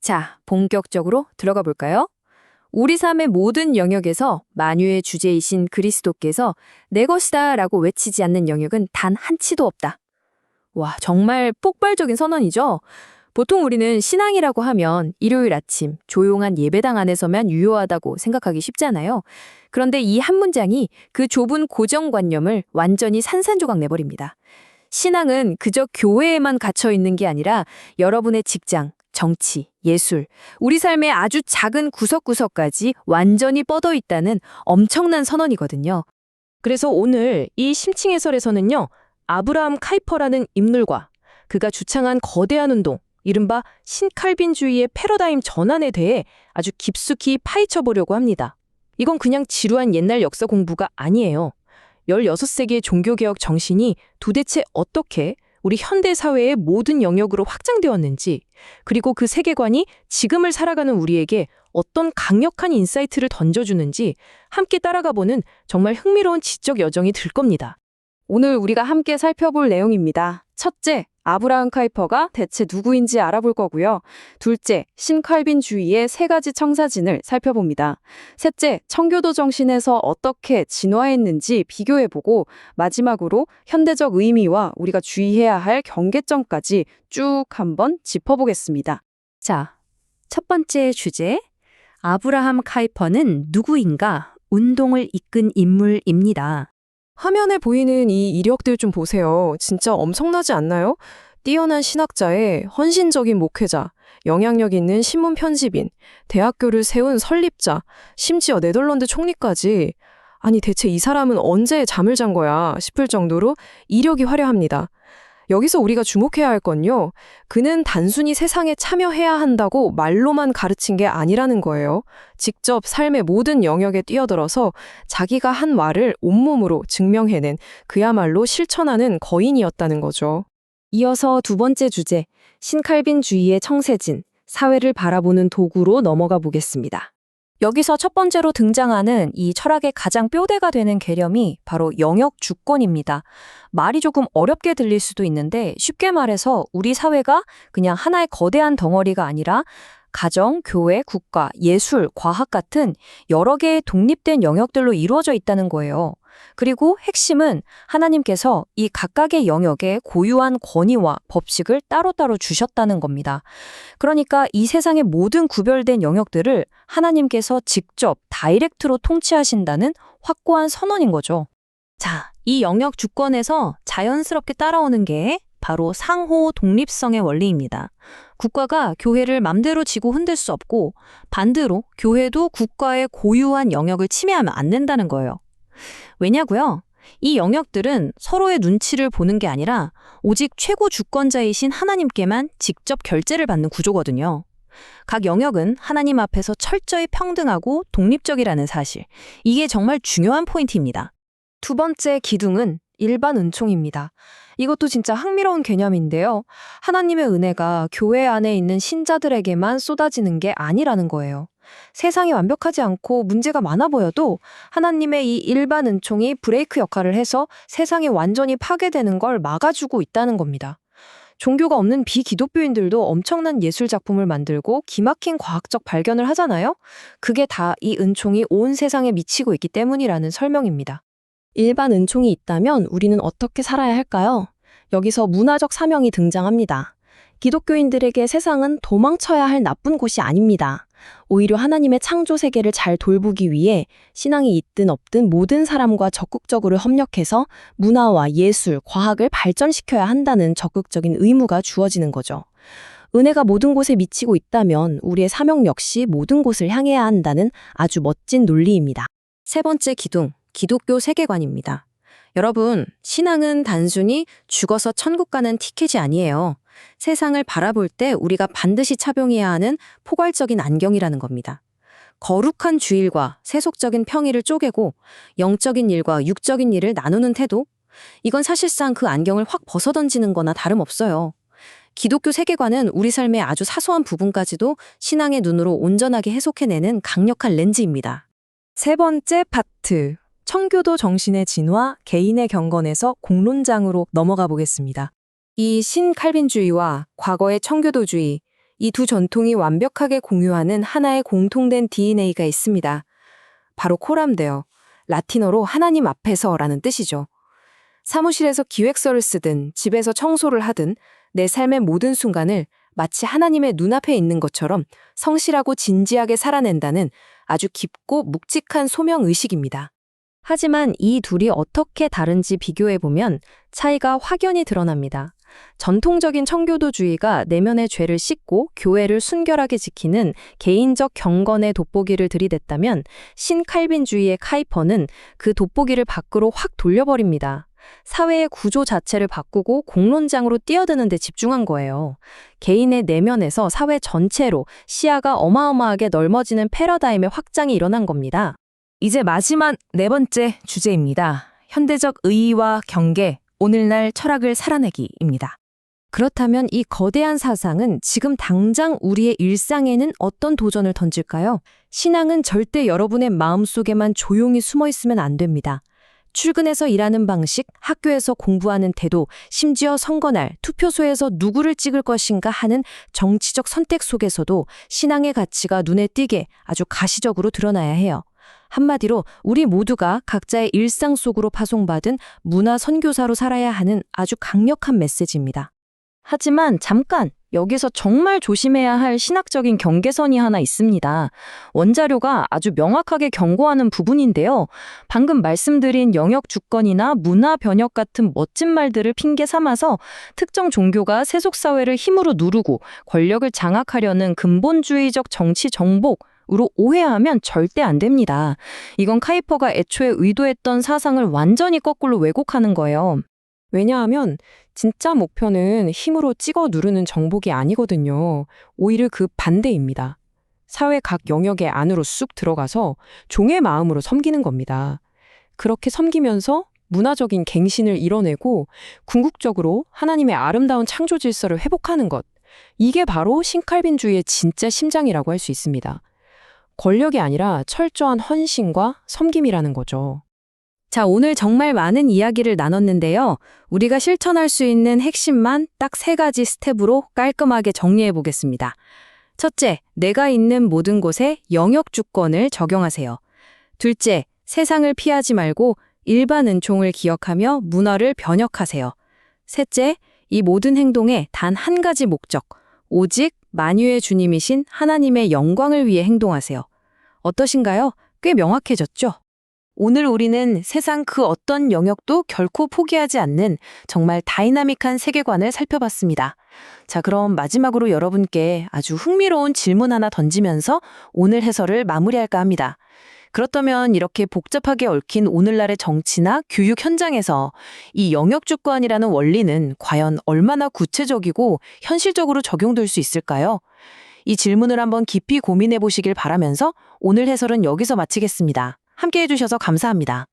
자, 본격적으로 들어가 볼까요? 우리 삶의 모든 영역에서 만유의 주제이신 그리스도께서 내 것이다 라고 외치지 않는 영역은 단 한치도 없다. 와, 정말 폭발적인 선언이죠? 보통 우리는 신앙이라고 하면 일요일 아침 조용한 예배당 안에서만 유효하다고 생각하기 쉽잖아요. 그런데 이 한 문장이 그 좁은 고정관념을 완전히 산산조각 내버립니다. 신앙은 그저 교회에만 갇혀 있는 게 아니라 여러분의 직장, 정치, 예술, 우리 삶의 아주 작은 구석구석까지 완전히 뻗어 있다는 엄청난 선언이거든요. 그래서 오늘 이 심층 해설에서는요, 아브라함 카이퍼라는 인물과 그가 주창한 거대한 운동, 이른바 신칼빈주의의 패러다임 전환에 대해 아주 깊숙이 파헤쳐 보려고 합니다. 이건 그냥 지루한 옛날 역사 공부가 아니에요. 16세기의 종교개혁 정신이 도대체 어떻게 우리 현대 사회의 모든 영역으로 확장되었는지, 그리고 그 세계관이 지금을 살아가는 우리에게 어떤 강력한 인사이트를 던져주는지 함께 따라가보는 정말 흥미로운 지적 여정이 될 겁니다. 오늘 우리가 함께 살펴볼 내용입니다. 첫째, 아브라함 카이퍼가 대체 누구인지 알아볼 거고요. 둘째, 신칼빈주의의 세 가지 청사진을 살펴봅니다. 셋째, 청교도 정신에서 어떻게 진화했는지 비교해보고 마지막으로 현대적 의미와 우리가 주의해야 할 경계점까지 쭉 한번 짚어보겠습니다. 자, 첫 번째 주제, 아브라함 카이퍼는 누구인가? 운동을 이끈 인물입니다. 화면에 보이는 이 이력들 좀 보세요. 진짜 엄청나지 않나요? 뛰어난 신학자의 헌신적인 목회자, 영향력 있는 신문 편집인, 대학교를 세운 설립자, 심지어 네덜란드 총리까지. 아니 대체 이 사람은 언제 잠을 잔 거야 싶을 정도로 이력이 화려합니다. 여기서 우리가 주목해야 할 건요. 그는 단순히 세상에 참여해야 한다고 말로만 가르친 게 아니라는 거예요. 직접 삶의 모든 영역에 뛰어들어서 자기가 한 말을 온몸으로 증명해낸 그야말로 실천하는 거인이었다는 거죠. 이어서 두 번째 주제, 신칼빈주의의 청세진, 사회를 바라보는 도구로 넘어가 보겠습니다. 여기서 첫 번째로 등장하는 이 철학의 가장 뼈대가 되는 개념이 바로 영역 주권입니다. 말이 조금 어렵게 들릴 수도 있는데 쉽게 말해서 우리 사회가 그냥 하나의 거대한 덩어리가 아니라 가정, 교회, 국가, 예술, 과학 같은 여러 개의 독립된 영역들로 이루어져 있다는 거예요. 그리고 핵심은 하나님께서 이 각각의 영역에 고유한 권위와 법칙을 따로따로 주셨다는 겁니다. 그러니까 이 세상의 모든 구별된 영역들을 하나님께서 직접 다이렉트로 통치하신다는 확고한 선언인 거죠. 자, 이 영역 주권에서 자연스럽게 따라오는 게 바로 상호 독립성의 원리입니다. 국가가 교회를 맘대로 지고 흔들 수 없고 반대로 교회도 국가의 고유한 영역을 침해하면 안 된다는 거예요. 왜냐고요? 이 영역들은 서로의 눈치를 보는 게 아니라 오직 최고 주권자이신 하나님께만 직접 결제를 받는 구조거든요. 각 영역은 하나님 앞에서 철저히 평등하고 독립적이라는 사실. 이게 정말 중요한 포인트입니다. 두 번째 기둥은 일반 은총입니다. 이것도 진짜 흥미로운 개념인데요. 하나님의 은혜가 교회 안에 있는 신자들에게만 쏟아지는 게 아니라는 거예요. 세상이 완벽하지 않고 문제가 많아 보여도 하나님의 이 일반 은총이 브레이크 역할을 해서 세상이 완전히 파괴되는 걸 막아주고 있다는 겁니다. 종교가 없는 비기독교인들도 엄청난 예술 작품을 만들고 기막힌 과학적 발견을 하잖아요. 그게 다 이 은총이 온 세상에 미치고 있기 때문이라는 설명입니다. 일반 은총이 있다면 우리는 어떻게 살아야 할까요? 여기서 문화적 사명이 등장합니다. 기독교인들에게 세상은 도망쳐야 할 나쁜 곳이 아닙니다. 오히려 하나님의 창조 세계를 잘 돌보기 위해 신앙이 있든 없든 모든 사람과 적극적으로 협력해서 문화와 예술, 과학을 발전시켜야 한다는 적극적인 의무가 주어지는 거죠. 은혜가 모든 곳에 미치고 있다면 우리의 사명 역시 모든 곳을 향해야 한다는 아주 멋진 논리입니다. 세 번째 기둥, 기독교 세계관입니다. 여러분, 신앙은 단순히 죽어서 천국 가는 티켓이 아니에요. 세상을 바라볼 때 우리가 반드시 착용해야 하는 포괄적인 안경이라는 겁니다. 거룩한 주일과 세속적인 평일을 쪼개고 영적인 일과 육적인 일을 나누는 태도? 이건 사실상 그 안경을 확 벗어던지는 거나 다름없어요. 기독교 세계관은 우리 삶의 아주 사소한 부분까지도 신앙의 눈으로 온전하게 해석해내는 강력한 렌즈입니다. 세 번째 파트, 청교도 정신의 진화, 개인의 경건에서 공론장으로 넘어가 보겠습니다. 이 신칼빈주의와 과거의 청교도주의, 이 두 전통이 완벽하게 공유하는 하나의 공통된 DNA가 있습니다. 바로 코람데오, 라틴어로 하나님 앞에서라는 뜻이죠. 사무실에서 기획서를 쓰든 집에서 청소를 하든 내 삶의 모든 순간을 마치 하나님의 눈앞에 있는 것처럼 성실하고 진지하게 살아낸다는 아주 깊고 묵직한 소명의식입니다. 하지만 이 둘이 어떻게 다른지 비교해보면 차이가 확연히 드러납니다. 전통적인 청교도주의가 내면의 죄를 씻고 교회를 순결하게 지키는 개인적 경건의 돋보기를 들이댔다면 신칼빈주의의 카이퍼는 그 돋보기를 밖으로 확 돌려버립니다. 사회의 구조 자체를 바꾸고 공론장으로 뛰어드는 데 집중한 거예요. 개인의 내면에서 사회 전체로 시야가 어마어마하게 넓어지는 패러다임의 확장이 일어난 겁니다. 이제 마지막 네 번째 주제입니다. 현대적 의의와 경계, 오늘날 철학을 살아내기입니다. 그렇다면 이 거대한 사상은 지금 당장 우리의 일상에는 어떤 도전을 던질까요? 신앙은 절대 여러분의 마음속에만 조용히 숨어 있으면 안 됩니다. 출근해서 일하는 방식, 학교에서 공부하는 태도, 심지어 선거날, 투표소에서 누구를 찍을 것인가 하는 정치적 선택 속에서도 신앙의 가치가 눈에 띄게 아주 가시적으로 드러나야 해요. 한마디로 우리 모두가 각자의 일상 속으로 파송받은 문화 선교사로 살아야 하는 아주 강력한 메시지입니다. 하지만 잠깐! 여기서 정말 조심해야 할 신학적인 경계선이 하나 있습니다. 원자료가 아주 명확하게 경고하는 부분인데요. 방금 말씀드린 영역 주권이나 문화 변혁 같은 멋진 말들을 핑계 삼아서 특정 종교가 세속사회를 힘으로 누르고 권력을 장악하려는 근본주의적 정치 정복으로 오해하면 절대 안 됩니다. 이건 카이퍼가 애초에 의도했던 사상을 완전히 거꾸로 왜곡하는 거예요. 왜냐하면 진짜 목표는 힘으로 찍어 누르는 정복이 아니거든요. 오히려 그 반대입니다. 사회 각 영역의 안으로 쑥 들어가서 종의 마음으로 섬기는 겁니다. 그렇게 섬기면서 문화적인 갱신을 이뤄내고 궁극적으로 하나님의 아름다운 창조 질서를 회복하는 것. 이게 바로 신칼빈주의의 진짜 심장이라고 할 수 있습니다. 권력이 아니라 철저한 헌신과 섬김이라는 거죠. 자, 오늘 정말 많은 이야기를 나눴는데요. 우리가 실천할 수 있는 핵심만 딱 3가지 스텝으로 깔끔하게 정리해 보겠습니다. 첫째, 내가 있는 모든 곳에 영역 주권을 적용하세요. 둘째, 세상을 피하지 말고 일반 은총을 기억하며 문화를 변혁하세요. 셋째, 이 모든 행동에 단 한 가지 목적, 오직 만유의 주님이신 하나님의 영광을 위해 행동하세요. 어떠신가요? 꽤 명확해졌죠? 오늘 우리는 세상 그 어떤 영역도 결코 포기하지 않는 정말 다이나믹한 세계관을 살펴봤습니다. 자, 그럼 마지막으로 여러분께 아주 흥미로운 질문 하나 던지면서 오늘 해설을 마무리할까 합니다. 그렇다면 이렇게 복잡하게 얽힌 오늘날의 정치나 교육 현장에서 이 영역주권이라는 원리는 과연 얼마나 구체적이고 현실적으로 적용될 수 있을까요? 이 질문을 한번 깊이 고민해 보시길 바라면서 오늘 해설은 여기서 마치겠습니다. 함께 해주셔서 감사합니다.